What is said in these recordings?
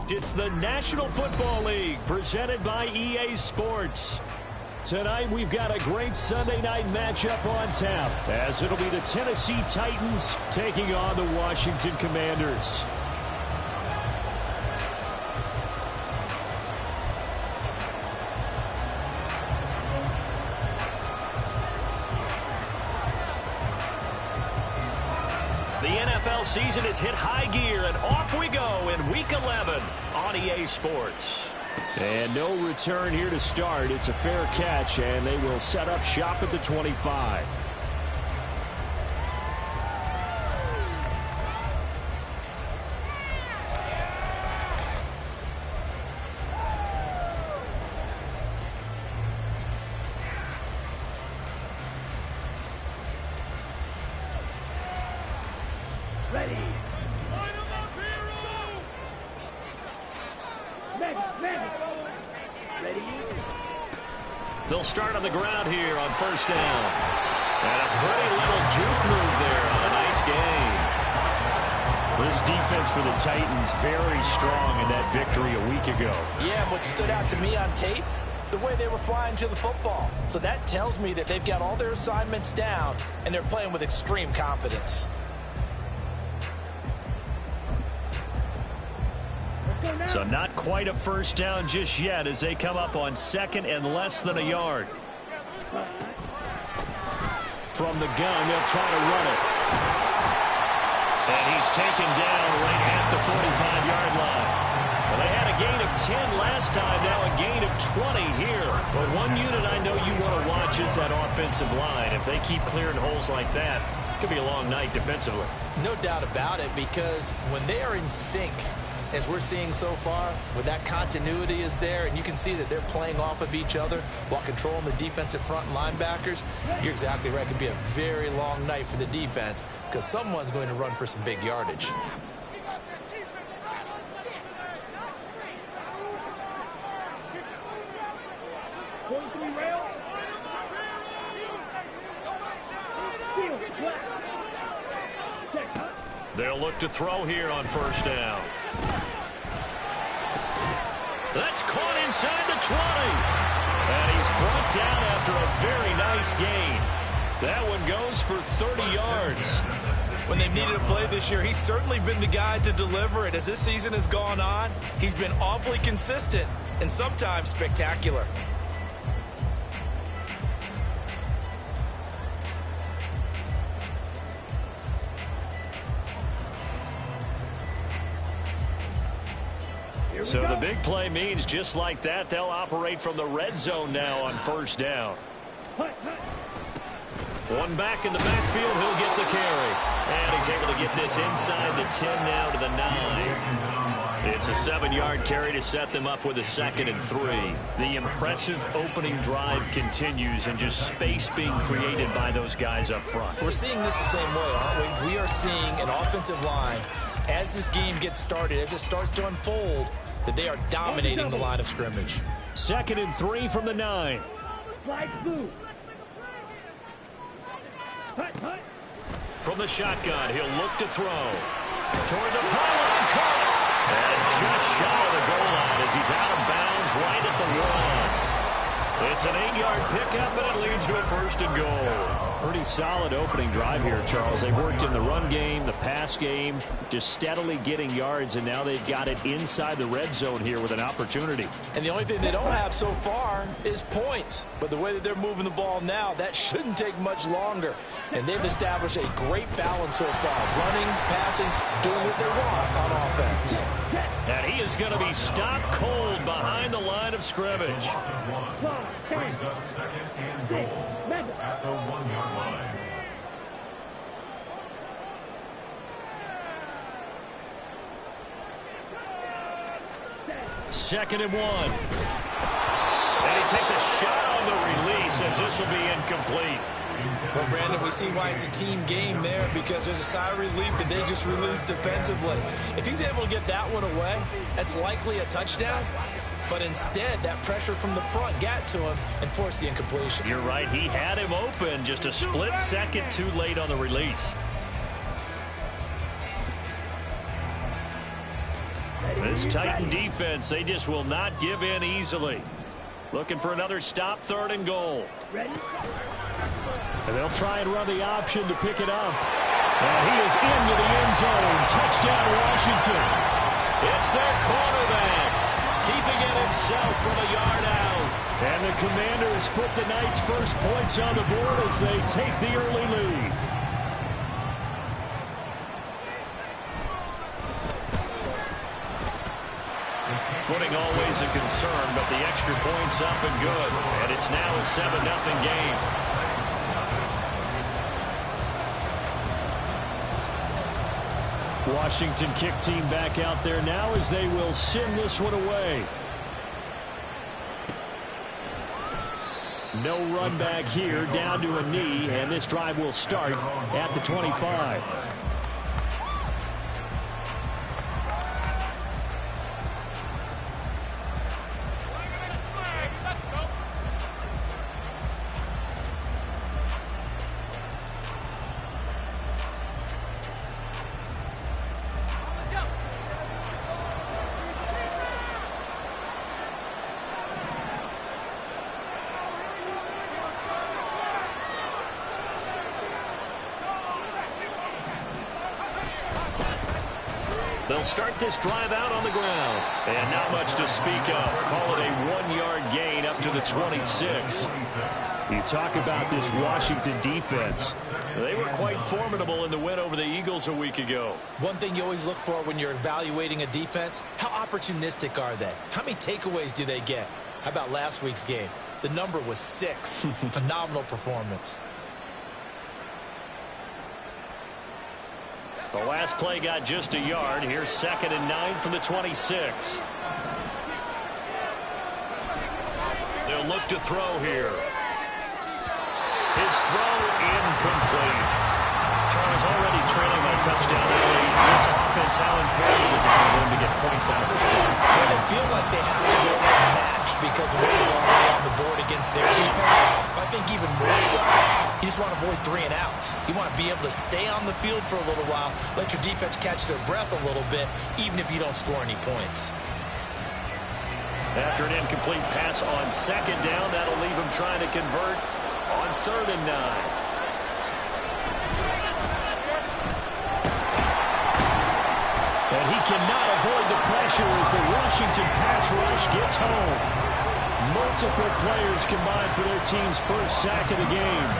It's the National Football League presented by EA Sports. Tonight we've got a great Sunday night matchup on tap, as it'll be the Tennessee Titans taking on the Washington Commanders. The NFL season has hit high gear, and off we go in Week 11 on EA Sports. And no return here to start. It's a fair catch, and they will set up shop at the 25. They'll start on the ground here on first down. And a pretty little juke move there on a nice gain. This defense for the Titans very strong in that victory a week ago. Yeah, and what stood out to me on tape, the way they were flying to the football. So that tells me that they've got all their assignments down, and they're playing with extreme confidence. So not quite a first down just yet as they come up on second and less than a yard. From the gun, they'll try to run it. And he's taken down right at the 45-yard line. Well, they had a gain of 10 last time, now a gain of 20 here. But one unit I know you want to watch is that offensive line. If they keep clearing holes like that, it could be a long night defensively. No doubt about it, because when they are in sync, as we're seeing so far, with that continuity is there, and you can see that they're playing off of each other while controlling the defensive front and linebackers, you're exactly right. It could be a very long night for the defense because someone's going to run for some big yardage. They'll look to throw here on first down. That's caught inside the 20. And he's brought down after a very nice gain. That one goes for 30 yards. When they've needed a play this year, he's certainly been the guy to deliver it. As this season has gone on, he's been awfully consistent and sometimes spectacular. So the big play means just like that, they'll operate from the red zone now on first down. One back in the backfield, he'll get the carry. And he's able to get this inside the 10 now to the 9. It's a 7-yard carry to set them up with a 2nd and 3. The impressive opening drive continues, and just space being created by those guys up front. We're seeing this the same way, aren't we? We are seeing an offensive line, as this game gets started, as it starts to unfold, that they are dominating the line of scrimmage. 2nd and 3 from the 9. From the shotgun, he'll look to throw. Toward the pylon, caught. And just shy of the goal line as he's out of bounds right at the 1. It's an 8-yard pickup, and it leads to a 1st and goal. Pretty solid opening drive here, Charles. They worked in the run game, the pass game, just steadily getting yards, and now they've got it inside the red zone here with an opportunity. And the only thing they don't have so far is points. But the way that they're moving the ball now, that shouldn't take much longer. And they've established a great balance so far. Running, passing, doing what they want on offense. And he is going to be stopped cold behind the line of scrimmage. Brings up 2nd and goal at the 1-yard line. Second and 1. And he takes a shot on the release as this will be incomplete. Well, Brandon, we see why it's a team game there, because there's a sigh of relief that they just released defensively. If he's able to get that one away, that's likely a touchdown. But instead, that pressure from the front got to him and forced the incompletion. You're right. He had him open, just a split second too late on the release. This Titan defense, they just will not give in easily. Looking for another stop, 3rd and goal. And they'll try and run the option to pick it up. And he is into the end zone. Touchdown, Washington. It's their quarterback, keeping it himself from a yard out. And the Commanders put the Knights' first points on the board as they take the early lead. Footing always a concern, but the extra point's up and good. And it's now a 7-0 game. Washington kick team back out there now as they will send this one away. No run back here, down to a knee, and this drive will start at the 25. They'll start this drive out on the ground. And not much to speak of. Call it a 1-yard gain up to the 26. You talk about this Washington defense. They were quite formidable in the win over the Eagles a week ago. One thing you always look for when you're evaluating a defense, how opportunistic are they? How many takeaways do they get? How about last week's game? The number was 6. Phenomenal performance. The last play got just a yard. Here's 2nd and 9 from the 26. They'll look to throw here. His throw incomplete. Charles already trailing by touchdown early. This offense, how imperative is it for them to get points out of this drive? Well, they feel like they have to go ahead and match because of what was already on the board against their defense. But I think even more so, you just want to avoid 3 and outs. You want to be able to stay on the field for a little while, let your defense catch their breath a little bit, even if you don't score any points. After an incomplete pass on 2nd down, that'll leave him trying to convert on 3rd and 9. And he cannot avoid the pressure as the Washington pass rush gets home. Multiple players combined for their team's first sack of the game.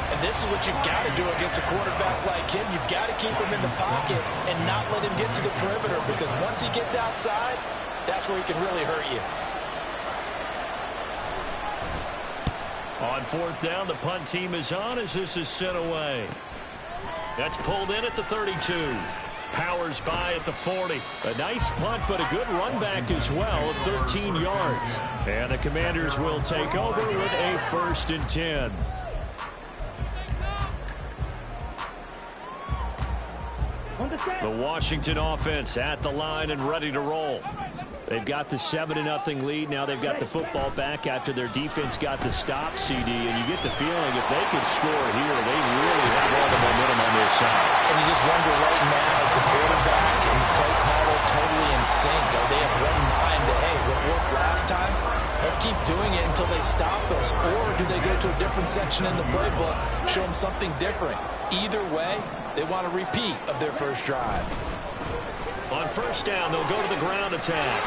And this is what you've got to do against a quarterback like him. You've got to keep him in the pocket and not let him get to the perimeter, because once he gets outside, that's where he can really hurt you. On 4th down, the punt team is on as this is sent away. That's pulled in at the 32. Powers by at the 40. A nice punt, but a good run back as well of 13 yards. And the Commanders will take over with a 1st and 10. The Washington offense at the line and ready to roll. They've got the 7-0 lead. Now they've got the football back after their defense got the stop, CD. And you get the feeling if they could score here, they really have all the momentum on their side. And you just wonder right now, is the quarterback and the play caller totally in sync? Are they of one mind that, hey, what worked last time, let's keep doing it until they stop us? Or do they go to a different section in the playbook, show them something different? Either way, they want a repeat of their first drive. On 1st down, they'll go to the ground attack.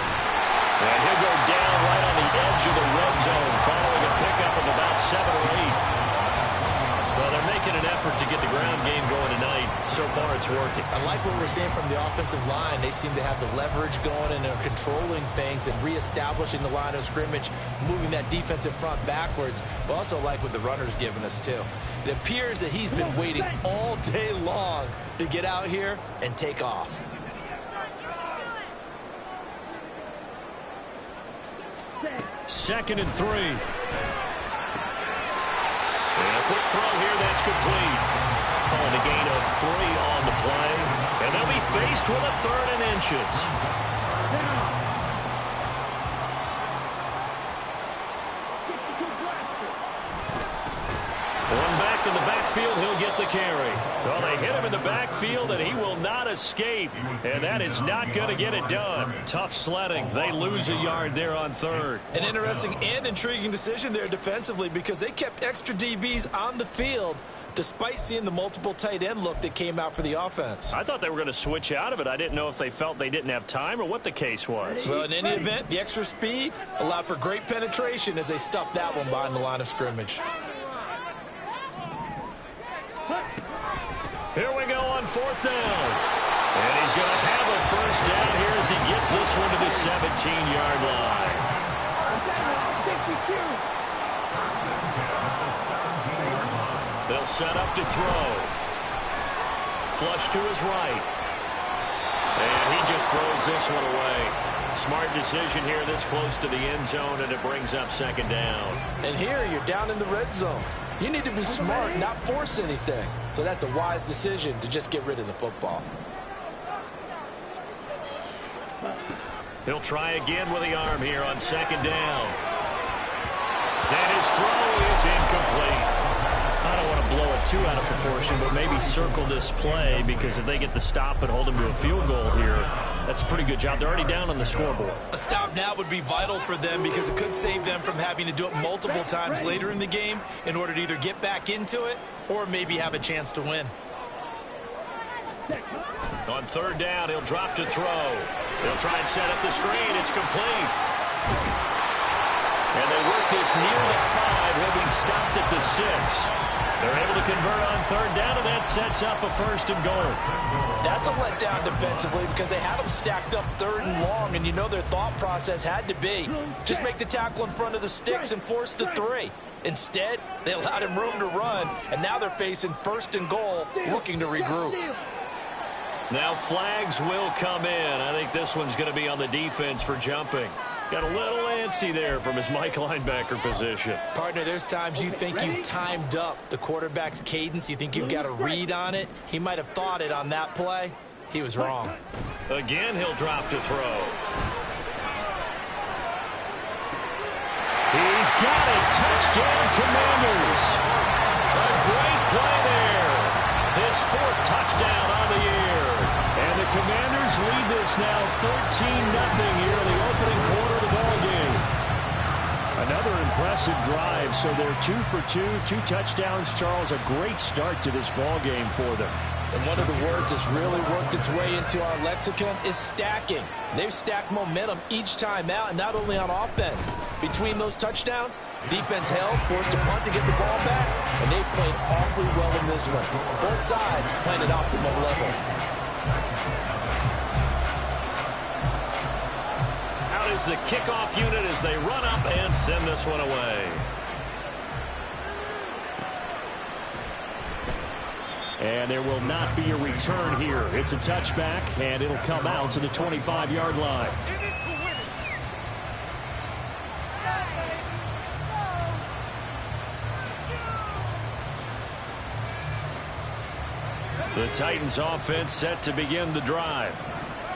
And he'll go down right on the edge of the red zone following a pickup of about 7 or 8. Well, they're making an effort to get the ground game going tonight. So far, it's working. I like what we're seeing from the offensive line. They seem to have the leverage going, and they're controlling things and reestablishing the line of scrimmage, moving that defensive front backwards. But also like what the runner's giving us, too. It appears that he's been waiting all day long to get out here and take off. Second and 3. And a quick throw here, that's complete. Calling a gain of 3 on the play. And they'll be faced with a 3rd and inches. One back in the backfield, he'll get the carry. Well, they hit him in the backfield, and he will not escape. And that is not going to get it done. Tough sledding. They lose a yard there on third. An interesting and intriguing decision there defensively because they kept extra DBs on the field despite seeing the multiple tight end look that came out for the offense. I thought they were going to switch out of it. I didn't know if they felt they didn't have time or what the case was. Well, in any event, the extra speed allowed for great penetration as they stuffed that one behind the line of scrimmage. Here we go on fourth down. And he's going to have a first down here as he gets this one to the 17-yard line. They'll set up to throw. Flush to his right. And he just throws this one away. Smart decision here this close to the end zone, and it brings up second down. And here you're down in the red zone. You need to be smart, not force anything. So that's a wise decision to just get rid of the football. He'll try again with the arm here on second down. And his throw is incomplete. I don't want to blow it too out of proportion, but maybe circle this play because if they get the stop and hold him to a field goal here, that's a pretty good job. They're already down on the scoreboard. A stop now would be vital for them because it could save them from having to do it multiple times later in the game in order to either get back into it or maybe have a chance to win. On third down, he'll drop to throw. They'll try and set up the screen. It's complete. And they work this near the 5. He'll be stopped at the 6. They're able to convert on third down, and that sets up a first and goal. That's a letdown defensively because they had them stacked up third and long, and you know their thought process had to be just make the tackle in front of the sticks and force the 3. Instead, they allowed him room to run, and now they're facing first and goal, looking to regroup. Now flags will come in. I think this one's going to be on the defense for jumping. Got a little antsy there from his Mike linebacker position. Partner, there's times you think you've timed up the quarterback's cadence. You think you've got a read on it. He might have thought it on that play. He was wrong. Again, he'll drop to throw. He's got it. Touchdown, Commanders. A great play there. His 4th touchdown on the year. And the Commanders lead this now 13-0 here in the opening quarter of the ballgame. Another impressive drive, so they're 2 for 2 touchdowns. Charles, a great start to this ballgame for them. And one of the words that's really worked its way into our lexicon is stacking. They've stacked momentum each time out, and not only on offense. Between those touchdowns, defense held, forced a punt to get the ball back, and they played awfully well in this one. Both sides playing at optimal level. Out is the kickoff unit as they run up and send this one away. And there will not be a return here. It's a touchback, and it'll come out to the 25-yard line. The Titans offense set to begin the drive.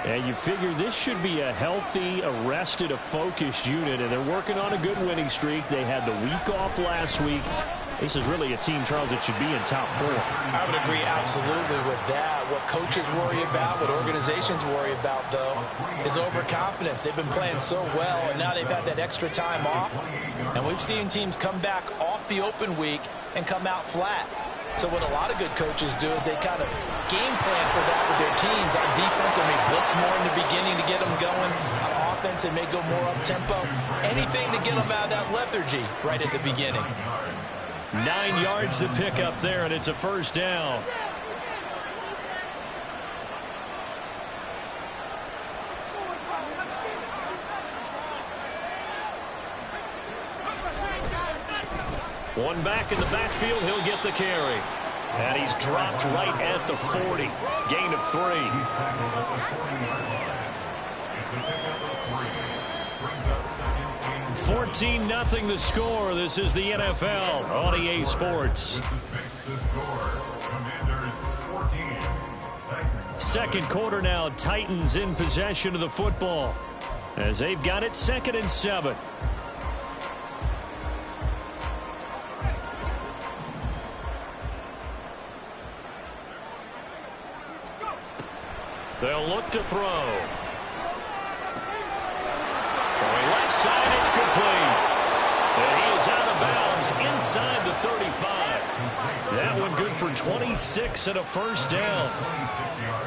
And you figure this should be a healthy, arrested, a focused unit, and they're working on a good winning streak. They had the week off last week. This is really a team, Charles, that should be in top 4. I would agree absolutely with that. What coaches worry about, what organizations worry about, though, is overconfidence. They've been playing so well, and now they've had that extra time off. And we've seen teams come back off the open week and come out flat. So what a lot of good coaches do is they kind of game plan for that with their teams. On defense, they may blitz more in the beginning to get them going. On offense, they may go more up-tempo. Anything to get them out of that lethargy right at the beginning. 9 yards to pick up there, and it's a first down. One back in the backfield, he'll get the carry. And he's dropped right at the 40. Gain of 3. 14-0 the score. This is the NFL on EA Sports. Second quarter now, Titans in possession of the football as they've got it 2nd and 7. They'll look to throw. Throwing left side, it's complete. And he is out of bounds inside the 35. That one good for 26 and a first down.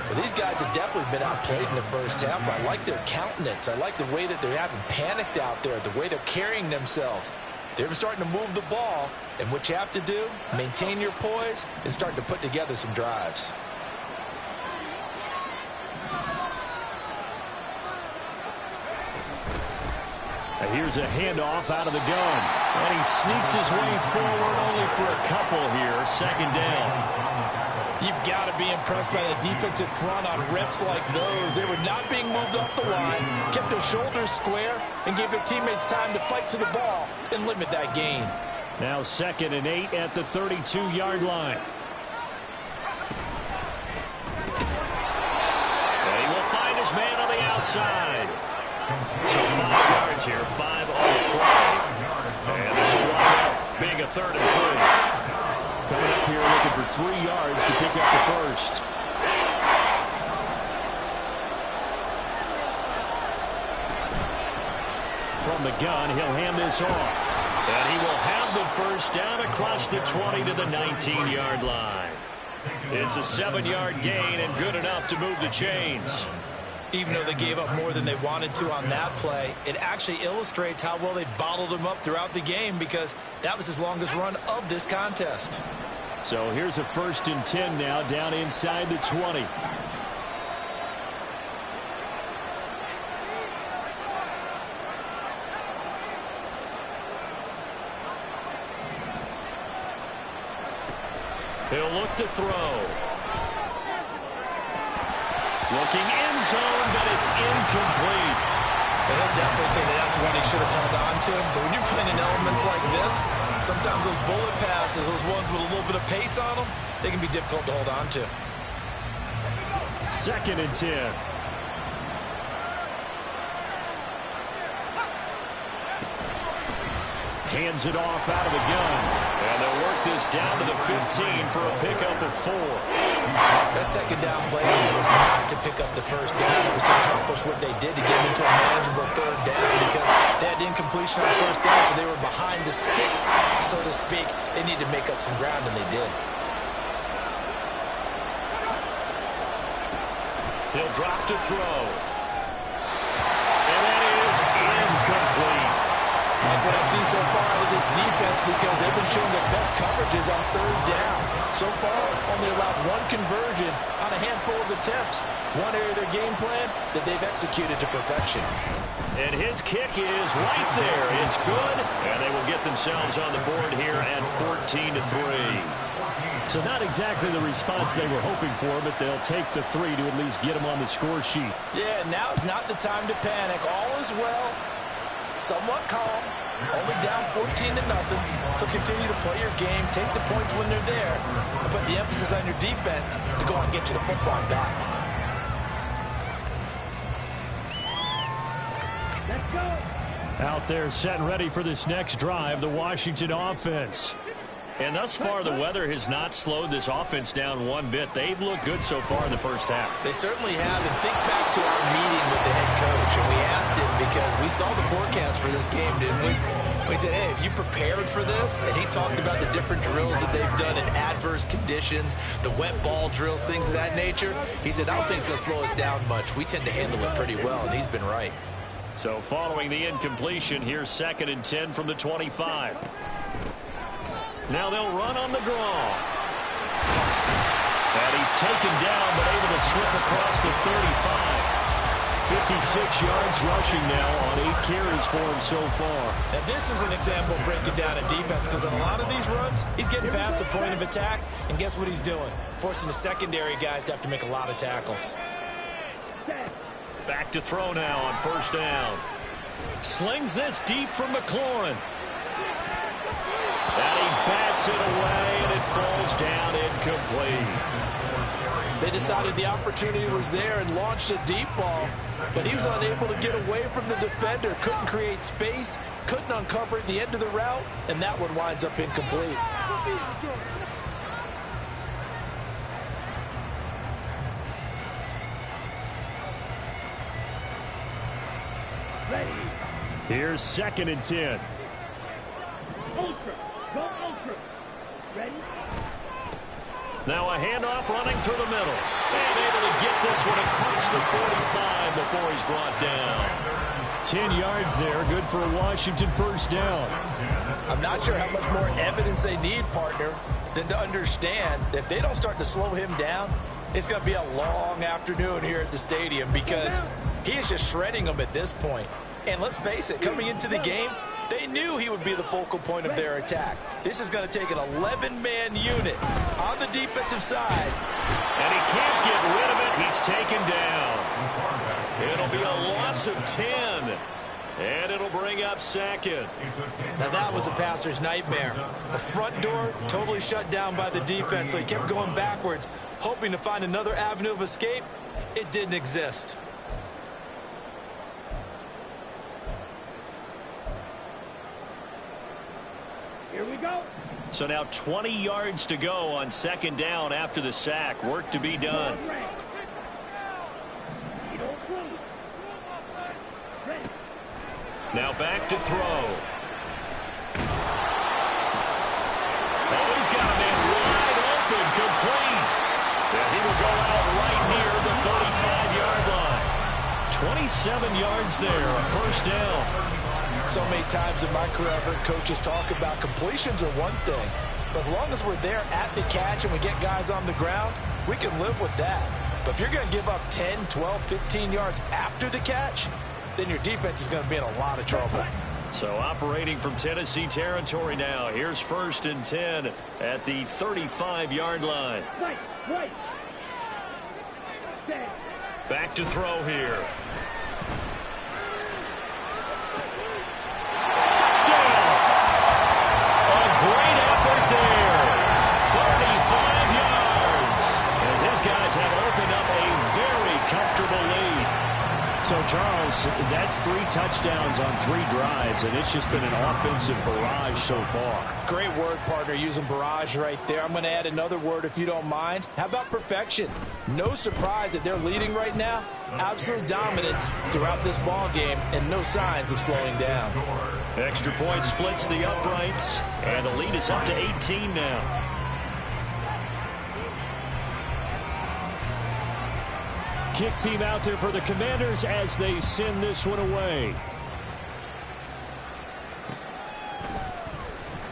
Well, these guys have definitely been outplayed in the first half. I like their countenance. I like the way that they're having panicked out there, the way they're carrying themselves. They're starting to move the ball, and what you have to do, maintain your poise and start to put together some drives. And here's a handoff out of the gun. And he sneaks his way forward only for a couple here. Second down. You've got to be impressed by the defensive front on reps like those. They were not being moved off the line, kept their shoulders square, and gave their teammates time to fight to the ball and limit that gain. Now 2nd and 8 at the 32-yard line. And he will find his man on the outside. So 5 yards here, 5 on the play. And this will wind up being a 3rd and 3. Coming up here looking for 3 yards to pick up the first. From the gun, he'll hand this off. And he will have the first down across the 20 to the 19-yard line. It's a 7-yard gain and good enough to move the chains. Even though they gave up more than they wanted to on that play, it actually illustrates how well they bottled them up throughout the game because that was his longest run of this contest. So here's a 1st and 10 now down inside the 20. He'll look to throw. Looking end zone, but it's incomplete. He'll definitely say that that's one he should have held on to. But when you're playing in elements like this, sometimes those bullet passes, those ones with a little bit of pace on them, they can be difficult to hold on to. 2nd and 10. Hands it off out of the gun. And they'll work this down to the 15 for a pickup of 4. That second down play was not to pick up the first down. It was to accomplish what they did to get into a manageable 3rd down because they had incompletion on first down, so they were behind the sticks, so to speak. They needed to make up some ground, and they did. He'll drop to throw. And that is incomplete. Like what I've seen so far out of this defense because they've been showing their best coverages on 3rd down. So far, only allowed 1 conversion on a handful of attempts. One area of their game plan that they've executed to perfection. And his kick is right there. It's good, and they will get themselves on the board here at 14-3. So not exactly the response they were hoping for, but they'll take the 3 to at least get them on the score sheet. Yeah, now is not the time to panic. All is well. Somewhat calm, only down 14-0, so continue to play your game, take the points when they're there, and put the emphasis on your defense to go out and get you the football back. Let's go. Out there set and ready for this next drive, the Washington offense. And thus far, the weather has not slowed this offense down one bit. They've looked good so far in the first half. They certainly have. And think back to our meeting with the head coach. And we asked him because we saw the forecast for this game, didn't we? We said, hey, have you prepared for this? And he talked about the different drills that they've done in adverse conditions, the wet ball drills, things of that nature. He said, I don't think it's going to slow us down much. We tend to handle it pretty well, and he's been right. So following the incompletion, here's 2nd and 10 from the 25. Now they'll run on the draw. And he's taken down, but able to slip across the 35. 56 yards rushing now on 8 carries for him so far. Now this is an example of breaking down a defense because on a lot of these runs, he's getting past the point of attack, and guess what he's doing? Forcing the secondary guys to have to make a lot of tackles. Back to throw now on 1st down. Slings this deep from McLaurin. And he bats it away, and it falls down incomplete. They decided the opportunity was there and launched a deep ball, but he was unable to get away from the defender, couldn't create space, couldn't uncover at the end of the route, and that one winds up incomplete. Here's 2nd and 10. Ultra. Go ultra. Ready? Now a handoff running through the middle. And able to get this one across the 45 before he's brought down. 10 yards there. Good for a Washington first down. I'm not sure how much more evidence they need, partner, than to understand that if they don't start to slow him down, it's going to be a long afternoon here at the stadium because he is just shredding them at this point. And let's face it, coming into the game, they knew he would be the focal point of their attack. This is going to take an 11-man unit on the defensive side. And he can't get rid of it. He's taken down. It'll be a loss of 10. And it'll bring up 2nd. Now that was a passer's nightmare. The front door totally shut down by the defense, so he kept going backwards, hoping to find another avenue of escape. It didn't exist. Here we go. So now 20 yards to go on 2nd down after the sack. Work to be done. Now back to throw. Oh, he's got a man wide open, complete. And he will go out right near the 35-yard line. 27 yards there, a first down. So many times in my career, I've heard coaches talk about completions are one thing. But as long as we're there at the catch and we get guys on the ground, we can live with that. But if you're going to give up 10, 12, 15 yards after the catch, then your defense is going to be in a lot of trouble. So operating from Tennessee territory now. Here's 1st and 10 at the 35-yard line. Right. Back to throw here. Touchdown! A great effort there. 35 yards. As his guys have opened up a very comfortable lead. So, Charles, that's 3 touchdowns on 3 drives, and it's just been an offensive barrage so far. Great word, partner, using barrage right there. I'm going to add another word if you don't mind. How about perfection? No surprise that they're leading right now. Absolute dominance throughout this ball game and no signs of slowing down. Extra point splits the uprights, and the lead is up to 18 now. Kick team out there for the Commanders as they send this one away.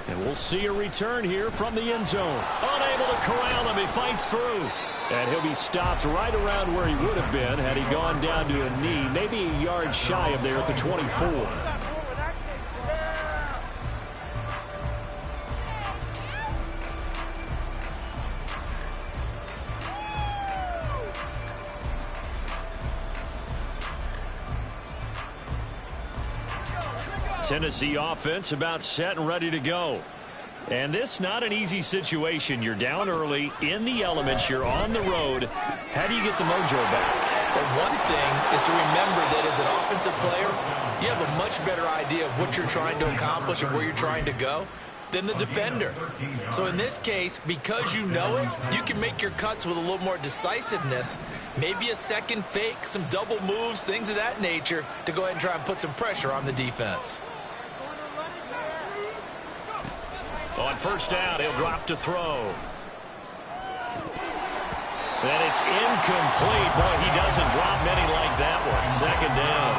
And we'll see a return here from the end zone. Unable to corral him, he fights through. And he'll be stopped right around where he would have been had he gone down to a knee, maybe a yard shy of there at the 24. Tennessee offense about set and ready to go. And this not an easy situation. You're down early, in the elements, you're on the road. How do you get the mojo back? Well, one thing is to remember that as an offensive player, you have a much better idea of what you're trying to accomplish and where you're trying to go than the defender. So in this case, because you know it, you can make your cuts with a little more decisiveness, maybe a second fake, some double moves, things of that nature, to go ahead and try and put some pressure on the defense. On first down, he'll drop to throw. And it's incomplete. Boy, he doesn't drop many like that one. Second down.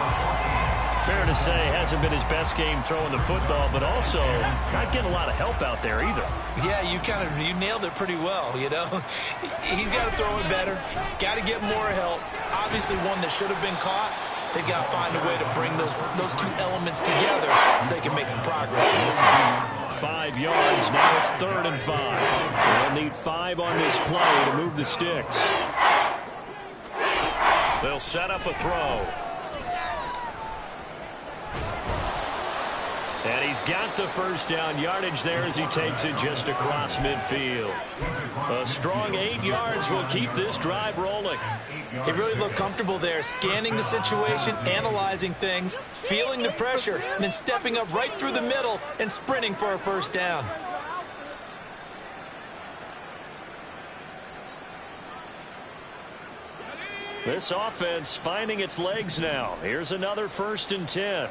Fair to say, hasn't been his best game throwing the football, but also not getting a lot of help out there either. Yeah, you nailed it pretty well, you know. He's got to throw it better. Got to get more help. Obviously one that should have been caught. They got to find a way to bring those two elements together so they can make some progress in this one. 5 yards. Now it's 3rd and 5. They'll need 5 on this play to move the sticks. They'll set up a throw. And he's got the first down yardage there as he takes it just across midfield. A strong 8 yards will keep this drive rolling. He really looked comfortable there, scanning the situation, analyzing things, feeling the pressure, and then stepping up right through the middle and sprinting for a first down. This offense finding its legs now. Here's another 1st and 10.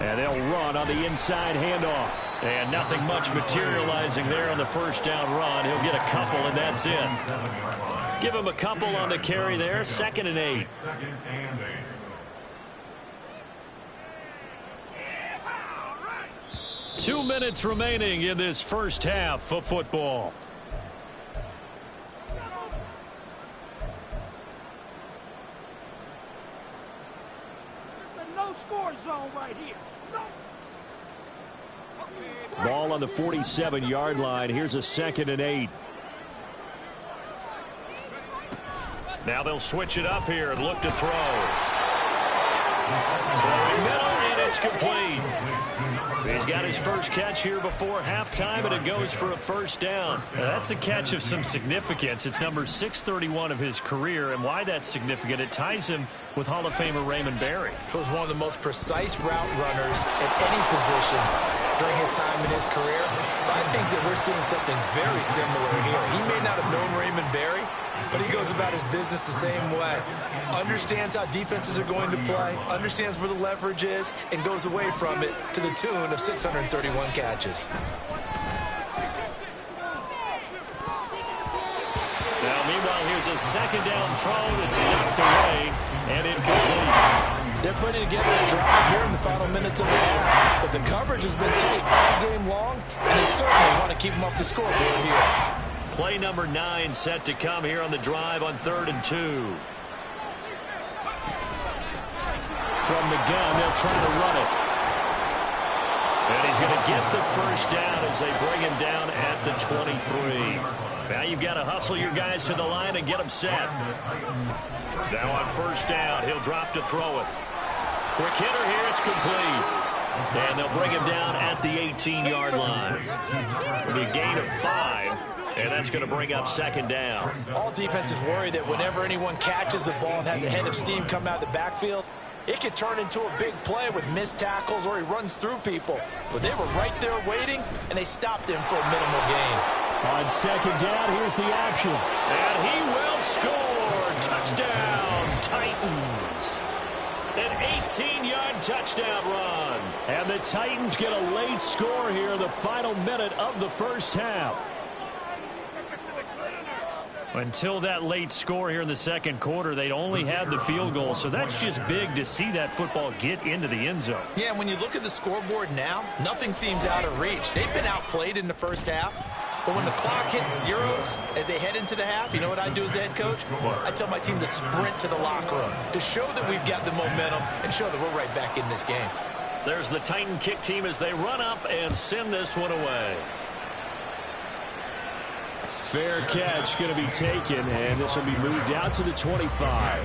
And they'll run on the inside handoff. And nothing much materializing there on the 1st down run. He'll get a couple, and that's it. Give him a couple on the carry there. 2nd and 8. 2 minutes remaining in this first half of football. It's a no-score zone right here. No. Ball on the 47-yard line. Here's a 2nd and 8. Now they'll switch it up here and look to throw. Throwing middle, and it's complete. He's got his first catch here before halftime, and it goes for a 1st down. Now, that's a catch of some significance. It's number 631 of his career, and why that's significant, it ties him with Hall of Famer Rememberyr7. He was one of the most precise route runners at any position during his time in his career. So I think that we're seeing something very similar here. He may not have known Rememberyr7, but he goes about his business the same way. Understands how defenses are going to play, understands where the leverage is, and goes away from it to the tune of 631 catches. Now, meanwhile, here's a 2nd down throw that's knocked away and incomplete. They're putting together a drive here in the final minutes of the half, but the coverage has been tight all game long, and they certainly want to keep them off the scoreboard here. Play number 9 set to come here on the drive on 3rd and 2. From the gun, they'll try to run it. And he's going to get the 1st down as they bring him down at the 23. Now you've got to hustle your guys to the line and get them set. Now on 1st down, he'll drop to throw it. Quick hitter here, it's complete. And they'll bring him down at the 18-yard line. It'll be a gain of 5. And that's going to bring up 2nd down. All defenses worry that whenever anyone catches the ball and has a head of steam come out of the backfield, it could turn into a big play with missed tackles or he runs through people. But they were right there waiting, and they stopped him for a minimal gain. On 2nd down, here's the action. And he will score. Touchdown, Titans. An 18-yard touchdown run. And the Titans get a late score here in the final minute of the 1st half. Until that late score here in the 2nd quarter, they'd only had the field goal, so that's just big to see that football get into the end zone. Yeah, when you look at the scoreboard now, nothing seems out of reach. They've been outplayed in the 1st half, but when the clock hits zeros as they head into the half, you know what I do as the head coach? I tell my team to sprint to the locker room to show that we've got the momentum and show that we're right back in this game. There's the Titan kick team as they run up and send this one away. Fair catch going to be taken, and this will be moved out to the 25.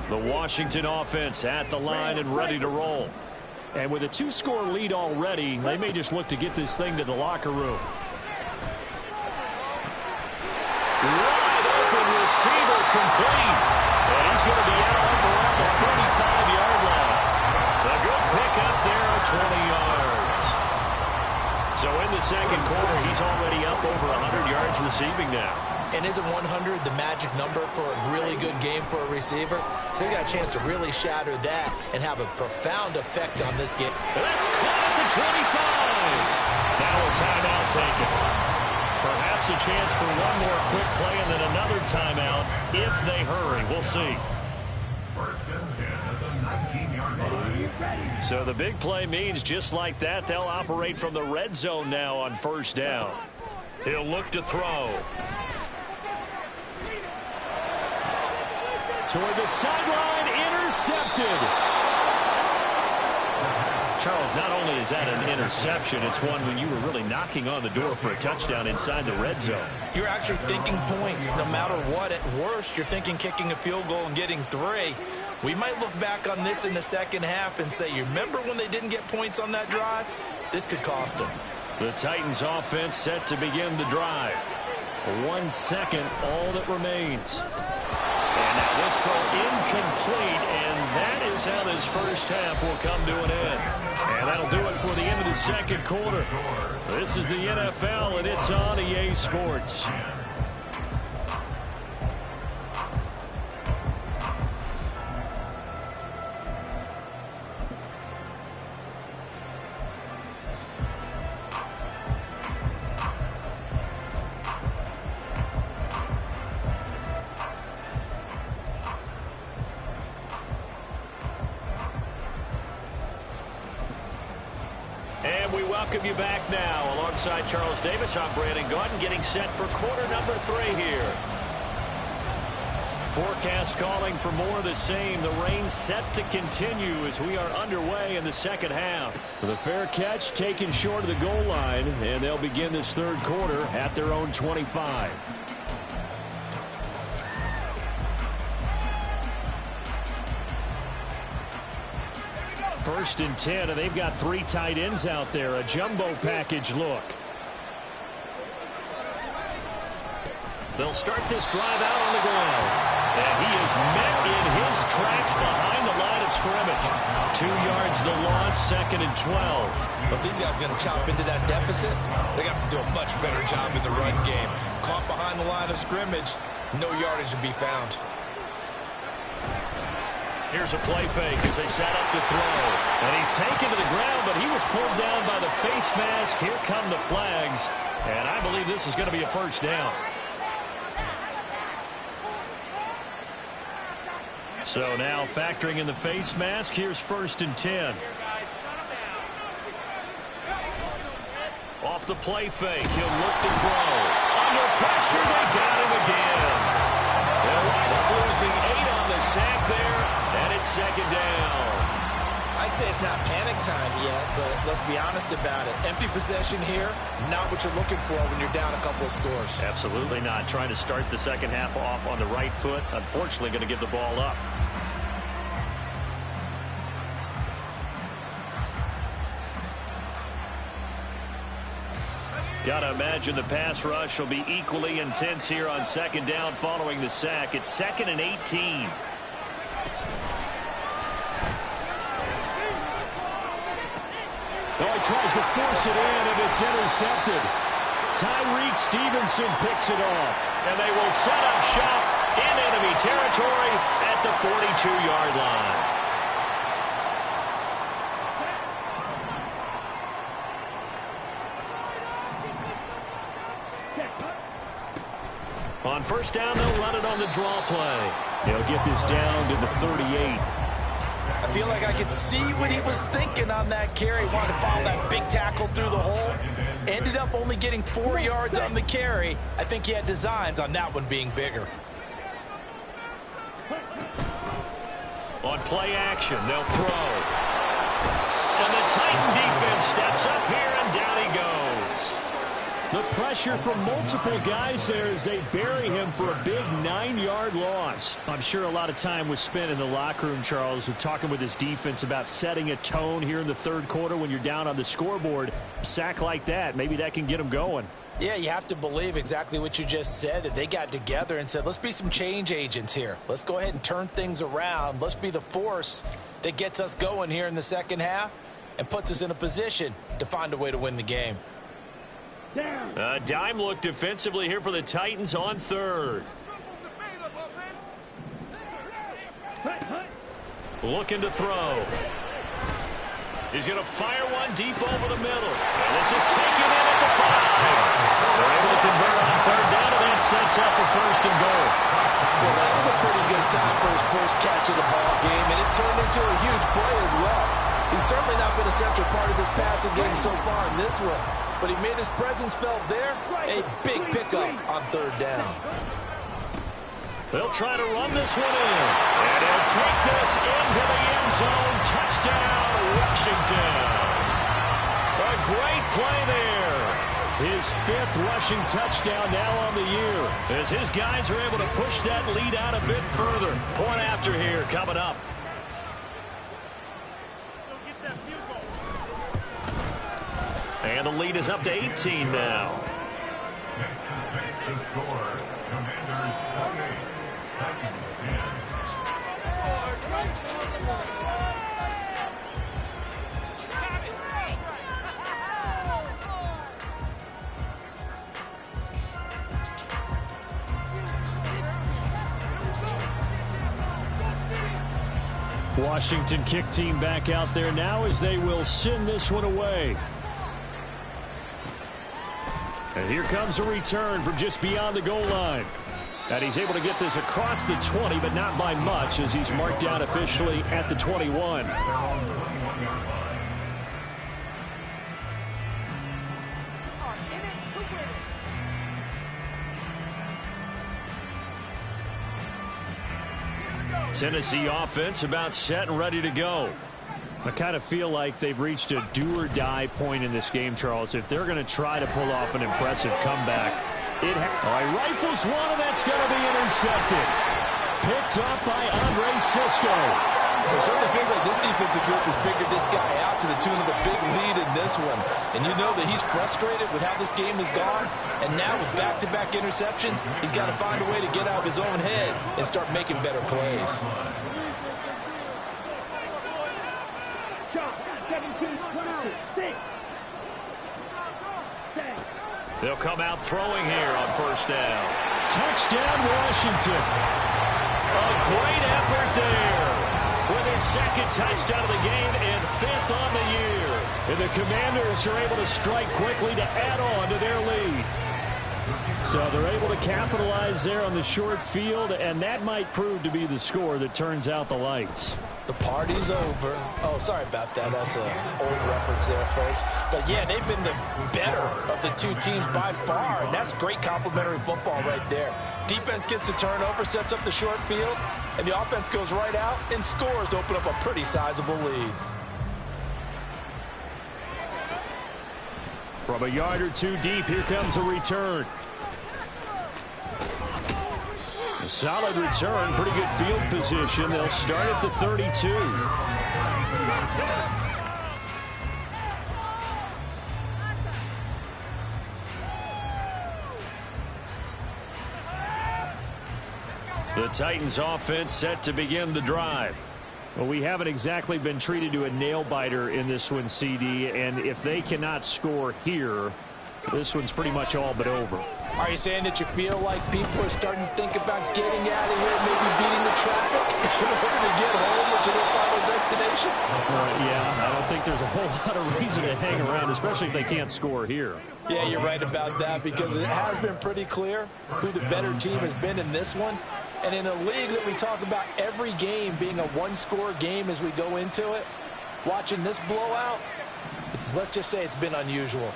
The Washington offense at the line and ready to roll. And with a 2-score lead already, they may just look to get this thing to the locker room. Wide open receiver complete. And he's going to be out around the 45-yard line. A good pickup there at 20 yards. So in the 2nd quarter, he's already up over 100 yards receiving now. And isn't 100 the magic number for a really good game for a receiver? So they got a chance to really shatter that and have a profound effect on this game. That's caught at the 25. Now a timeout taken. Perhaps a chance for one more quick play and then another timeout if they hurry. We'll see. 1st and 10 at the 19-yard line. So the big play means just like that, they'll operate from the red zone now on 1st down. He'll look to throw. Toward the sideline, intercepted. Charles, not only is that an interception, it's one when you were really knocking on the door for a touchdown inside the red zone. You're actually thinking points. No matter what, at worst, you're thinking kicking a field goal and getting 3. We might look back on this in the second half and say, you remember when they didn't get points on that drive? This could cost them. The Titans offense set to begin the drive. 1 second, all that remains. And now this throw incomplete, and that is how this first half will come to an end. And that'll do it for the end of the second quarter. This is the NFL, and it's on EA Sports. And we welcome you back now. Alongside Charles Davis, I'm Brandon Gaudin, getting set for quarter number 3 here. Forecast calling for more of the same. The rain set to continue as we are underway in the second half. The fair catch taken short of the goal line, and they'll begin this third quarter at their own 25. First and 10, and they've got 3 tight ends out there. A jumbo package look. They'll start this drive out on the ground. And he is met in his tracks behind the line of scrimmage. 2 yards the loss, second and 12. But these guys are going to chop into that deficit. They got to do a much better job in the run game. Caught behind the line of scrimmage, no yardage to be found. Here's a play fake as they set up to throw. And he's taken to the ground, but he was pulled down by the face mask. Here come the flags. And I believe this is going to be a first down. So now factoring in the face mask, here's first and 10. Off the play fake, he'll look to throw. Under pressure, they got him again. They'll wind up losing 8 on the sack there, and it's second down. I'd say it's not panic time yet, but let's be honest about it. Empty possession here, not what you're looking for when you're down a couple of scores. Absolutely not. Trying to start the second half off on the right foot. Unfortunately, going to give the ball up. Got to imagine the pass rush will be equally intense here on second down following the sack. It's second and 18. Oh, he tries to force it in, and it's intercepted. Tyreek Stevenson picks it off. And they will set up shop in enemy territory at the 42-yard line. On first down, they'll run it on the draw play. They'll get this down to the 38. I feel like I could see what he was thinking on that carry. Wanted to follow that big tackle through the hole. Ended up only getting 4 yards on the carry. I think he had designs on that one being bigger. On play action, they'll throw. And the Titan defense steps up here, and down he goes. The pressure from multiple guys there as they bury him for a big 9-yard loss. I'm sure a lot of time was spent in the locker room, Charles, with talking with his defense about setting a tone here in the third quarter when you're down on the scoreboard. A sack like that, maybe that can get him going. Yeah, you have to believe exactly what you just said, that they got together and said, let's be some change agents here. Let's go ahead and turn things around. Let's be the force that gets us going here in the second half and puts us in a position to find a way to win the game. A dime look defensively here for the Titans on third. Looking to throw. He's going to fire one deep over the middle. And this is taken in at the 5. They're able to convert on third down, and that sets up the first and goal. Well, that was a pretty good time for his first catch of the ball game, and it turned into a huge play as well. He's certainly not been a central part of this passing game so far in this one, but he made his presence felt there. A big pickup on third down. They'll try to run this one in. And he'll take this into the end zone. Touchdown, Washington. A great play there. His 5th rushing touchdown now on the year, as his guys are able to push that lead out a bit further. Point after here coming up. And the lead is up to 18 now. Next is the score. Commanders 28, Titans 10. Washington kick team back out there now as they will send this one away. And here comes a return from just beyond the goal line. And he's able to get this across the 20, but not by much, as he's marked down officially at the 21. Tennessee offense about set and ready to go. I kind of feel like they've reached a do-or-die point in this game, Charles. If they're going to try to pull off an impressive comeback, rifles one, and that's going to be intercepted. Picked up by Andre Cisco. It certainly feels like this defensive group has figured this guy out to the tune of a big lead in this one. And you know that he's frustrated with how this game has gone. And now with back-to-back interceptions, he's got to find a way to get out of his own head and start making better plays. They'll come out throwing here on first down. Touchdown, Washington. A great effort there. With his 2nd touchdown of the game and 5th on the year. And the Commanders are able to strike quickly to add on to their lead. So they're able to capitalize there on the short field, and that might prove to be the score that turns out the lights. The party's over. Oh, sorry about that. That's an old reference there, folks. But, yeah, they've been the better of the two teams by far, and that's great complimentary football right there. Defense gets the turnover, sets up the short field, and the offense goes right out and scores to open up a pretty sizable lead. From a yard or two deep, here comes a return. A solid return, pretty good field position. They'll start at the 32. The Titans offense set to begin the drive. Well, we haven't exactly been treated to a nail-biter in this one, CD, and if they cannot score here, this one's pretty much all but over. Are you saying that you feel like people are starting to think about getting out of here, maybe beating the traffic in order to get home or to their final destination? Yeah, I don't think there's a whole lot of reason to hang around, especially if they can't score here. Yeah, you're right about that, because it has been pretty clear who the better team has been in this one. And in a league that we talk about every game being a one-score game as we go into it, watching this blowout, let's just say it's been unusual.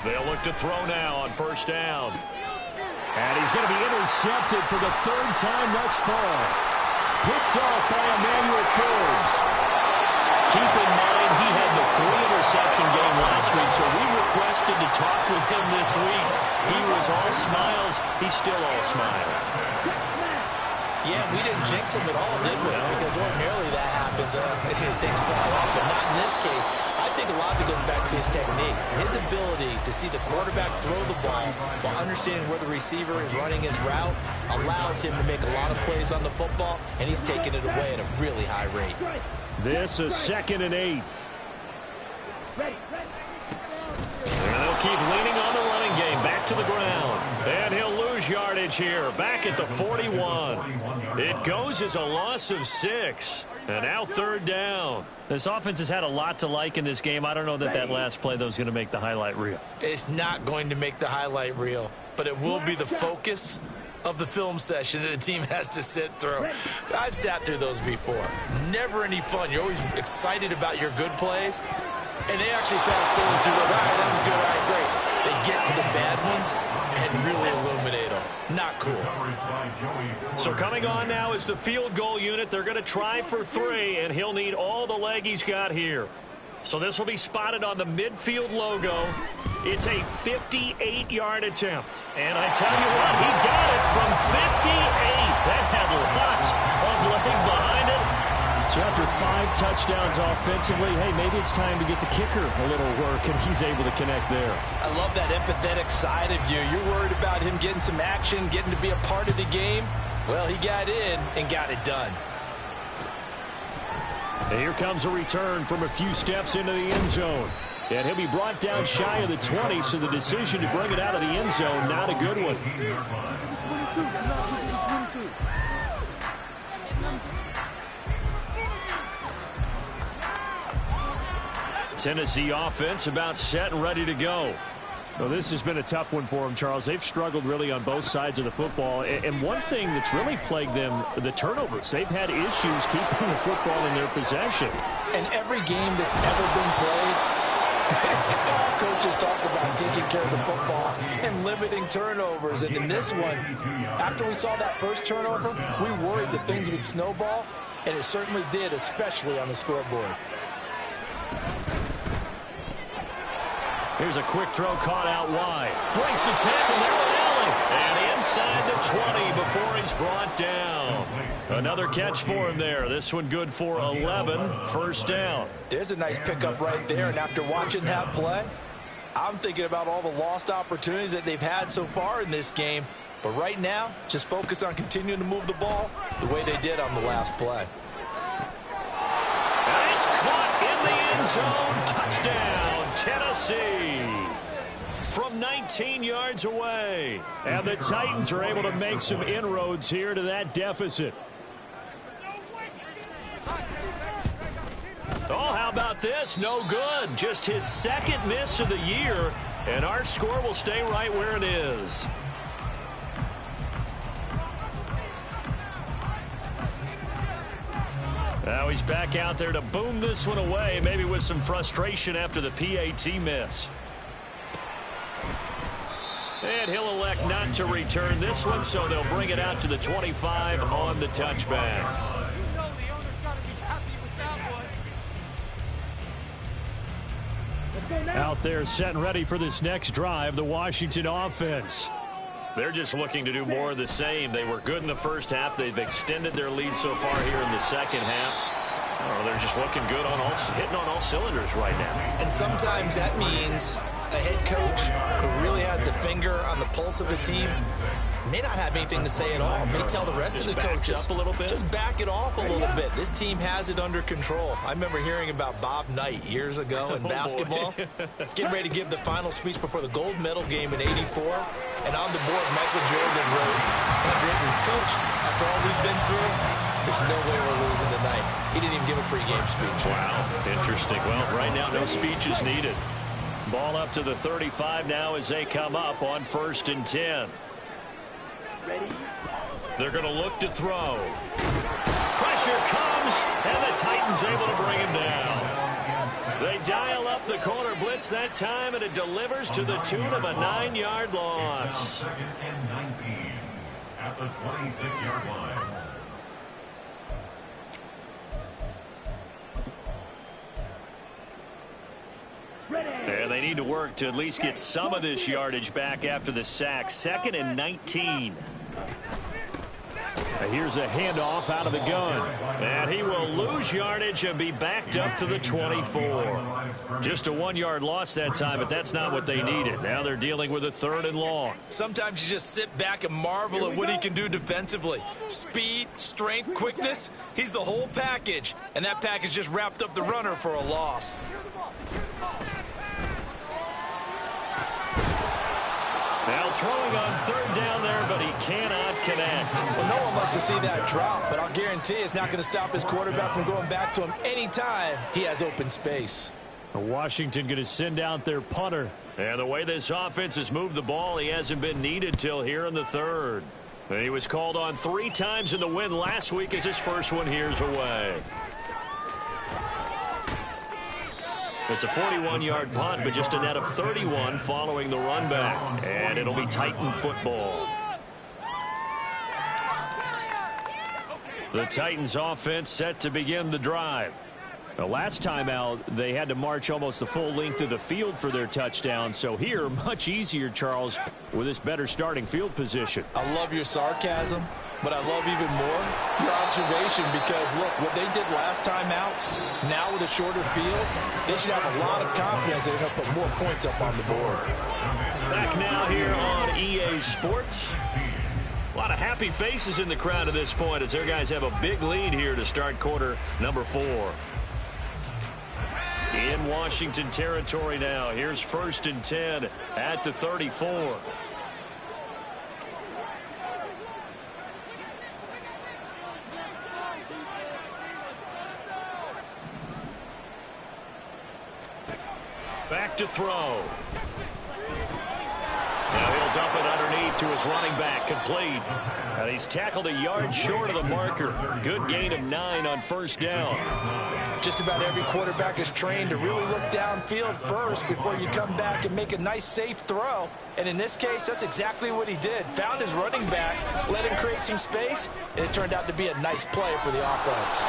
They'll look to throw now on first down. And he's going to be intercepted for the 3rd time thus far. Picked off by Emmanuel Forbes. Keep in mind, he had the 3-interception game last week, so we requested to talk with him this week. He was all smiles. He's still all smile. Yeah, we didn't jinx him at all, did we? Because ordinarily that happens. Things fall off, but not in this case. I think a lot of it goes back to his technique. His ability to see the quarterback throw the ball while understanding where the receiver is running his route allows him to make a lot of plays on the football, and he's taking it away at a really high rate. This is 2nd and 8. And they'll keep leaning on the running game. Back to the ground. And he'll lose yardage here. Back at the 41. It goes as a loss of 6. And now 3rd down. This offense has had a lot to like in this game. I don't know that last play, though, is going to make the highlight reel. It's not going to make the highlight reel, but it will be the focus of the film session that the team has to sit through. I've sat through those before. Never any fun. You're always excited about your good plays, And they actually fast forward through those. All right, that was good. All right, great. They get to the bad ones and really illuminate them. Not cool. So coming on now is the field goal unit. They're going to try for 3, and he'll need all the leg he's got here. So this will be spotted on the midfield logo. It's a 58-yard attempt. And I tell you what, he got it from 58. That had lots of leg behind it. So after 5 touchdowns offensively, hey, maybe it's time to get the kicker a little work, and he's able to connect there. I love that empathetic side of you. You're worried about him getting some action, getting to be a part of the game. Well, he got in and got it done. And here comes a return from a few steps into the end zone. And he'll be brought down shy of the 20, so the decision to bring it out of the end zone, not a good one. 22. Tennessee offense about set and ready to go. Well, this has been a tough one for them, Charles. They've struggled really on both sides of the football. And one thing that's really plagued them, the turnovers. They've had issues keeping the football in their possession. And every game that's ever been played, coaches talk about taking care of the football and limiting turnovers. And in this one, after we saw that first turnover, we worried that things would snowball, and it certainly did, especially on the scoreboard. Here's a quick throw caught out wide. Breaks the tackle there with Allen. And inside the 20 before he's brought down. Another catch for him there. This one good for 11. First down. There's a nice pickup right there. And after watching that play, I'm thinking about all the lost opportunities that they've had so far in this game. But right now, just focus on continuing to move the ball the way they did on the last play. And it's caught in the end zone. Touchdown, Tennessee. From 19 yards away. And the Titans are able to make some inroads here to that deficit. Oh, how about this? No good. Just his second miss of the year. And our score will stay right where it is. Now he's back out there to boom this one away, maybe with some frustration after the PAT miss. And he'll elect not to return this one, so they'll bring it out to the 25 on the touchback. Out there set and ready for this next drive, the Washington offense. They're just looking to do more of the same. They were good in the first half. They've extended their lead so far here in the second half. Oh, they're just looking good on hitting on all cylinders right now. And sometimes that means a head coach who really has the finger on the pulse of the team may not have anything to say at all. May tell the rest of the coaches, up a little bit. Just back it off a little bit. This team has it under control. I remember hearing about Bob Knight years ago in basketball, getting ready to give the final speech before the gold medal game in '84. And on the board, Michael Jordan had written, "Coach, after all we've been through, there's no way we're losing tonight." He didn't even give a pregame speech. Wow, interesting. Well, right now, no speech is needed. Ball up to the 35 now as they come up on 1st and 10. They're going to look to throw. Pressure comes, and the Titans able to bring him down. They dial up the corner blitz that time, and it delivers to the tune of a 9-yard loss. Second and 19 at the 26-yard line. And they need to work to at least get some of this yardage back after the sack. 2nd and 19. Here's a handoff out of the gun. And he will lose yardage and be backed up to the 24. Just a 1-yard loss that time, but that's not what they needed. Now they're dealing with a 3rd and long. Sometimes you just sit back and marvel at what he can do defensively. Speed, strength, quickness, he's the whole package. And that package just wrapped up the runner for a loss. Now throwing on 3rd down there, but he cannot connect. Well, no one wants to see that drop, but I'll guarantee it's not going to stop his quarterback from going back to him anytime he has open space. Washington going to send out their punter. And the way this offense has moved the ball, he hasn't been needed till here in the 3rd. And he was called on 3 times in the win last week as his first one here's away. It's a 41-yard punt, but just a net of 31 following the run back. And it'll be Titan football. The Titans offense set to begin the drive. The last time out, they had to march almost the full length of the field for their touchdown. So here, much easier, Charles, with this better starting field position. I love your sarcasm, but I love even more your observation because, look, what they did last time out, now with a shorter field, they should have a lot of confidence they're going to put more points up on the board. Back now here on EA Sports. A lot of happy faces in the crowd at this point as their guys have a big lead here to start quarter number 4. In Washington territory now. Here's 1st and 10 at the 34. Back to throw. Now he'll dump it underneath to his running back, complete. And he's tackled a yard short of the marker. Good gain of 9 on 1st down. Just about every quarterback is trained to really look downfield first before you come back and make a nice, safe throw. And in this case, that's exactly what he did. Found his running back, let him create some space, and it turned out to be a nice play for the offense.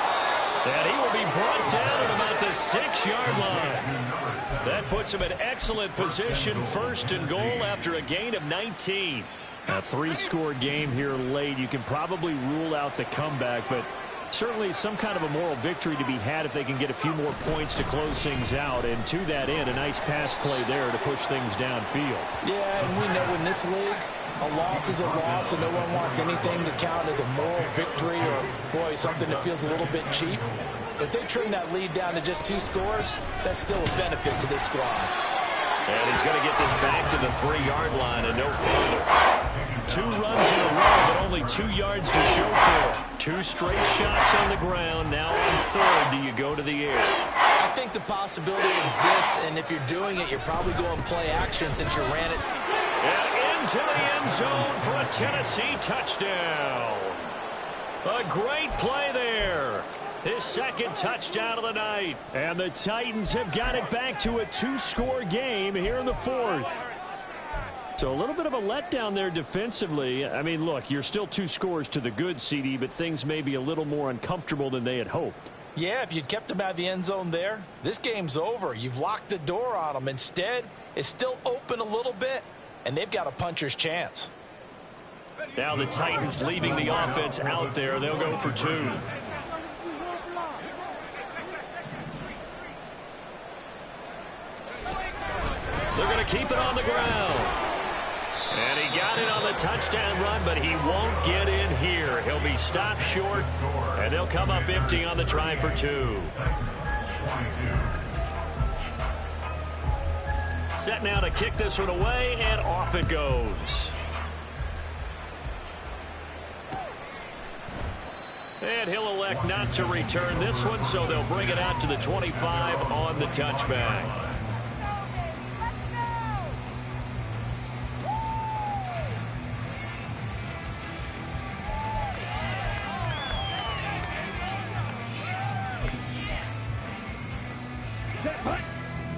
And he will be brought down at about the 6-yard line. That puts him in excellent position, 1st and goal after a gain of 19. A 3-score game here late. You can probably rule out the comeback, but certainly some kind of a moral victory to be had if they can get a few more points to close things out. And to that end, a nice pass play there to push things downfield. Yeah, and we know in this league, a loss is a loss, and no one wants anything to count as a moral victory or, boy, something that feels a little bit cheap. But if they trim that lead down to just 2 scores, that's still a benefit to this squad. And he's going to get this back to the 3-yard line and no further. 2 runs in a row, but only 2 yards to show for it. 2 straight shots on the ground. Now on 3rd, do you go to the air? I think the possibility exists, and if you're doing it, you're probably going play action since you ran it. And into the end zone for a Tennessee touchdown. A great play there. His 2nd touchdown of the night. And the Titans have got it back to a 2-score game here in the 4th. So a little bit of a letdown there defensively. I mean, look, you're still 2 scores to the good, CD, but things may be a little more uncomfortable than they had hoped. Yeah, if you'd kept them out of the end zone there, this game's over. You've locked the door on them. Instead, it's still open a little bit, and they've got a puncher's chance. Now the Titans leaving the offense out there. They'll go for 2. They're going to keep it on the ground. And he got it on the touchdown run, but he won't get in here. He'll be stopped short, and they'll come up empty on the try for 2. Set now to kick this one away, and off it goes. And he'll elect not to return this one, so they'll bring it out to the 25 on the touchback.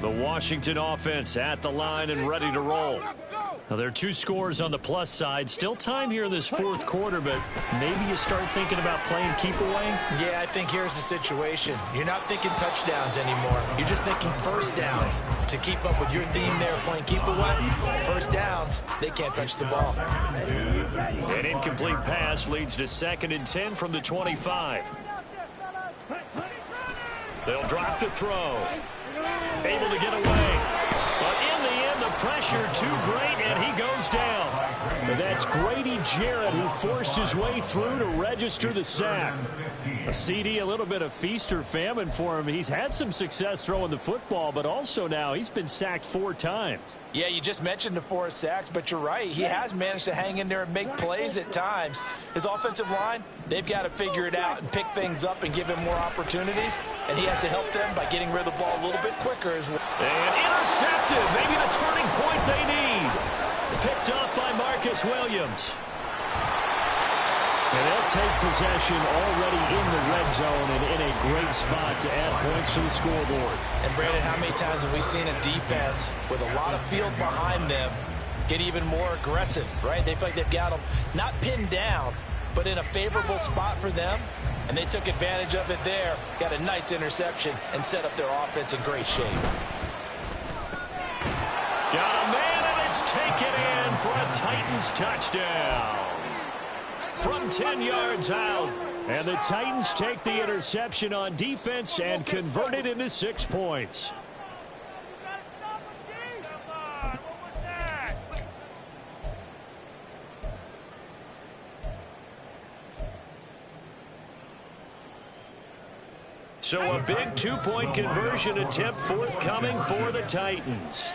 The Washington offense at the line and ready to roll. Now, there are 2 scores on the plus side. Still time here in this 4th quarter, but maybe you start thinking about playing keep away? Yeah, I think here's the situation. You're not thinking touchdowns anymore. You're just thinking 1st downs. To keep up with your theme there, playing keep away, 1st downs, they can't touch the ball. An incomplete pass leads to 2nd and 10 from the 25. They'll drop the throw. Able to get away. But in the end, the pressure too great, and he goes down. And that's Grady Jarrett who forced his way through to register the sack. A CD, a little bit of feast or famine for him. He's had some success throwing the football, but also now he's been sacked 4 times. Yeah, you just mentioned the 4 sacks, but you're right. He has managed to hang in there and make plays at times. His offensive line, they've got to figure it out and pick things up and give him more opportunities, and he has to help them by getting rid of the ball a little bit quicker as well. And intercepted, maybe the turning point they need. Picked up by Marcus Williams. And they'll take possession already in the red zone and in a great spot to add points to the scoreboard. And, Brandon, how many times have we seen a defense with a lot of field behind them get even more aggressive, right? They feel like they've got them not pinned down, but in a favorable spot for them, and they took advantage of it there, got a nice interception, and set up their offense in great shape. Got a man, and it's taken in for a Titans touchdown. From 10 yards out. And the Titans take the interception on defense and convert it into 6 points. So a big 2-point conversion attempt forthcoming for the Titans.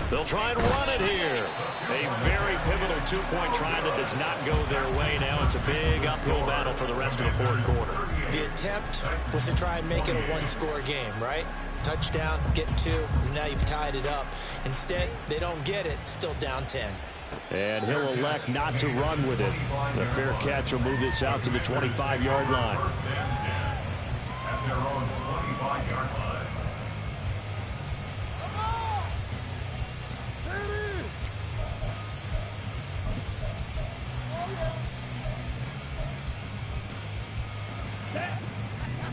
They'll try and run it here. A very pivotal 2-point try that does not go their way. Now it's a big uphill battle for the rest of the fourth quarter. The attempt was to try and make it a one-score game, right? Touchdown, get 2, and now you've tied it up. Instead, they don't get it, still down 10. And he'll elect not to run with it. The fair catch will move this out to the 25-yard line. At their own 25-yard line.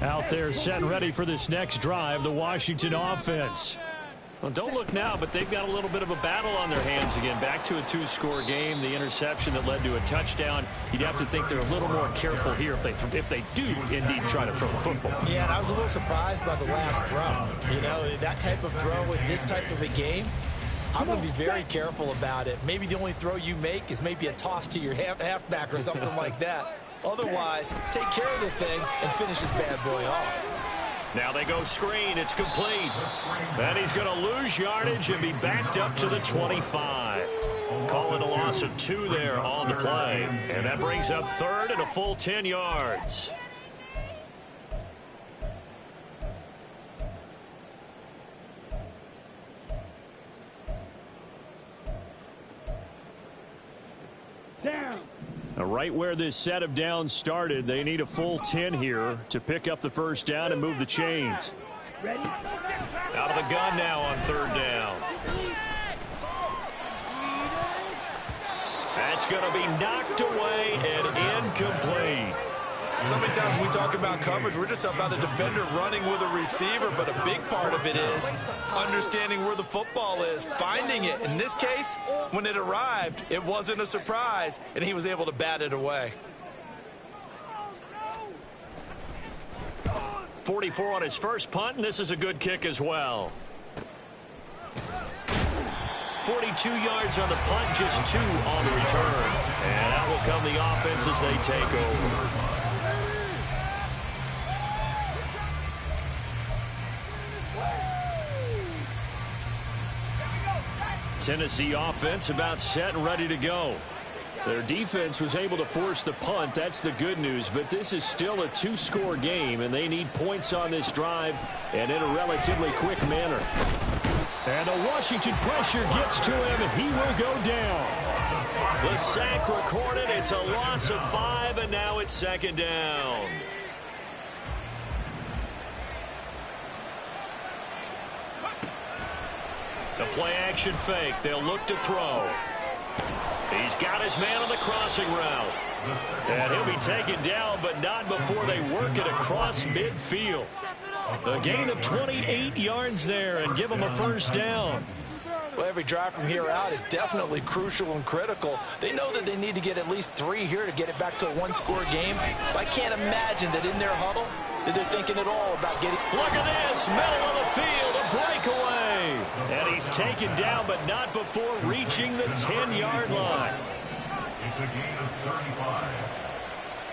Out there set and ready for this next drive, the Washington offense. Well, don't look now, but they've got a little bit of a battle on their hands again. Back to a 2-score game. The interception that led to a touchdown. You'd have to think they're a little more careful here if they do indeed try to throw the football. Yeah, and I was a little surprised by the last throw. You know, that type of throw in this type of a game, I'm going to be very careful about it. Maybe the only throw you make is maybe a toss to your halfback or something like that. Otherwise, take care of the thing and finish this bad boy off. Now they go screen. It's complete. And he's going to lose yardage and be backed up to the 25. Call it a loss of 2 there on the play. And that brings up third and a full 10 yards. Down. Now, right where this set of downs started, they need a full 10 here to pick up the first down and move the chains. Ready? Out of the gun now on third down. That's going to be knocked away and incomplete. So many times when we talk about coverage, we're just about a defender running with a receiver, but a big part of it is understanding where the football is, finding it. In this case, when it arrived, it wasn't a surprise, and he was able to bat it away. 44 on his first punt, and this is a good kick as well. 42 yards on the punt, just 2 on the return. And out will come the offense as they take over. Tennessee offense about set and ready to go. Their defense was able to force the punt. That's the good news. But this is still a 2-score game, and they need points on this drive and in a relatively quick manner. And the Washington pressure gets to him, and he will go down. The sack recorded. It's a loss of 5, and now it's second down. The play-action fake. They'll look to throw. He's got his man on the crossing route. And he'll be taken down, but not before they work it across midfield. A gain of 28 yards there and give them a first down. Well, every drive from here out is definitely crucial and critical. They know that they need to get at least 3 here to get it back to a 1-score game. But I can't imagine that in their huddle that they're thinking at all about getting... Look at this, middle of the field, a breakaway. And he's taken down, but not before reaching the 10-yard line. It's a gain of 35.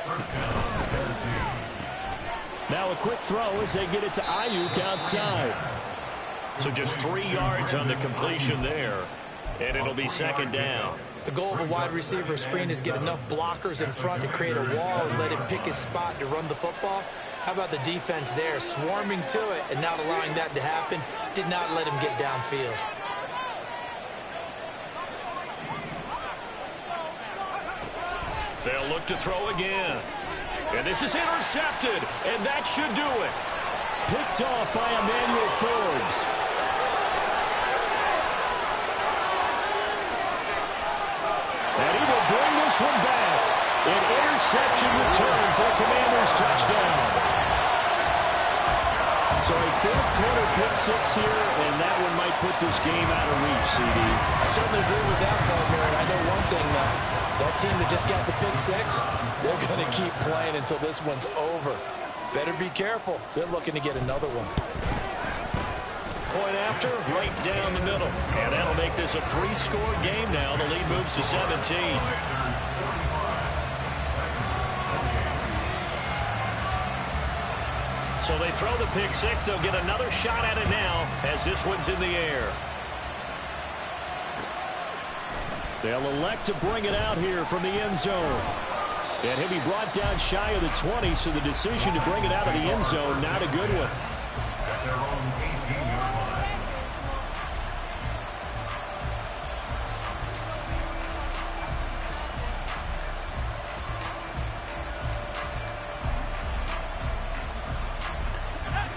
First down, Tennessee. Now a quick throw as they get it to Ayuk outside. So just 3 yards on the completion there, and it'll be second down. The goal of a wide receiver screen is get enough blockers in front to create a wall and let him pick his spot to run the football. How about the defense there, swarming to it and not allowing that to happen? Did not let him get downfield. They'll look to throw again. And this is intercepted, and that should do it. Picked off by Emmanuel Forbes. And he will bring this one back. An interception return for a Commanders touchdown. So a fourth-quarter pick-6 here, and that one might put this game out of reach, CD. I certainly agree with that, partner. And I know one thing, though. That team that just got the pick-6, they're going to keep playing until this one's over. Better be careful. They're looking to get another one. Point after, right down the middle. And that'll make this a 3-score game now. The lead moves to 17. So they throw the pick-6. They'll get another shot at it now as this one's in the air. They'll elect to bring it out here from the end zone. And he'll be brought down shy of the 20, so the decision to bring it out of the end zone, not a good one. At their own 18-yard line.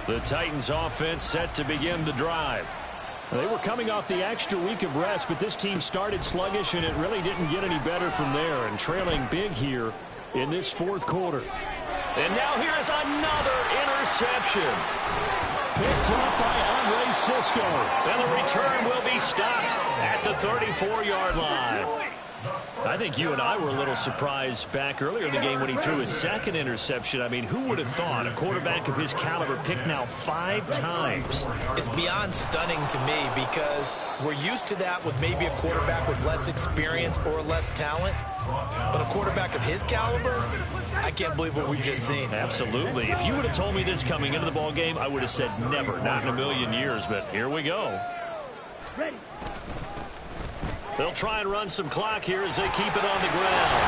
The Titans offense set to begin the drive. They were coming off the extra week of rest, but this team started sluggish, and it really didn't get any better from there, and trailing big here in this fourth quarter. And now here's another interception. Picked up by Andre Cisco. And the return will be stopped at the 34-yard line. I think you and I were a little surprised back earlier in the game when he threw his second interception. I mean, who would have thought a quarterback of his caliber picked now 5 times? It's beyond stunning to me because we're used to that with maybe a quarterback with less experience or less talent. But a quarterback of his caliber, I can't believe what we've just seen. Absolutely. If you would have told me this coming into the ball game, I would have said never, not in a million years. But here we go. Ready. They'll try and run some clock here as they keep it on the ground.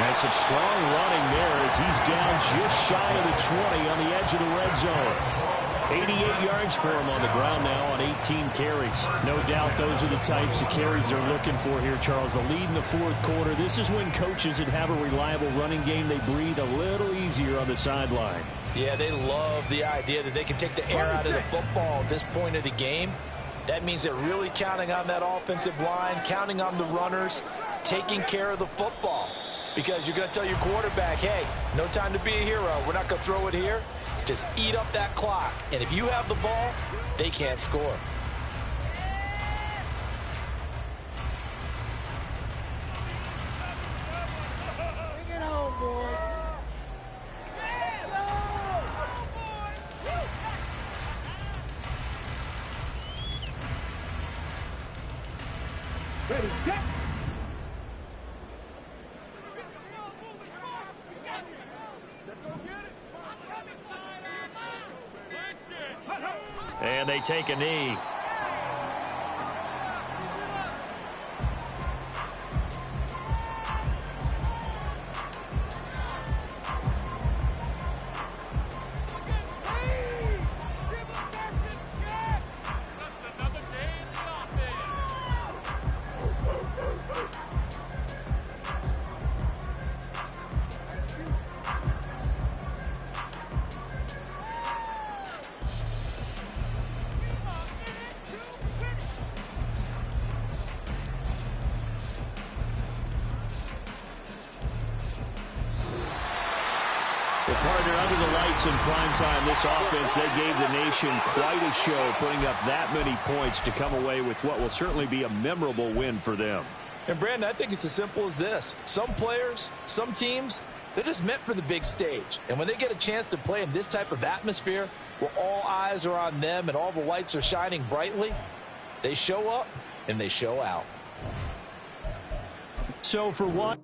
And some strong running there as he's down just shy of the 20 on the edge of the red zone. 88 yards for him on the ground now on 18 carries. No doubt those are the types of carries they're looking for here, Charles. The lead in the fourth quarter. This is when coaches that have a reliable running game, they breathe a little easier on the sideline. Yeah, they love the idea that they can take the air out of the football at this point of the game. That means they're really counting on that offensive line, counting on the runners, taking care of the football. Because you're going to tell your quarterback, hey, no time to be a hero. We're not going to throw it here. Just eat up that clock. And if you have the ball, they can't score. Bring it home, boys. Ready, set. And they take a knee. Partner, under the lights in prime time, this offense, they gave the nation quite a show, putting up that many points to come away with what will certainly be a memorable win for them. And, Brandon, I think it's as simple as this. Some players, some teams, they're just meant for the big stage. And when they get a chance to play in this type of atmosphere where all eyes are on them and all the lights are shining brightly, they show up and they show out. So for one...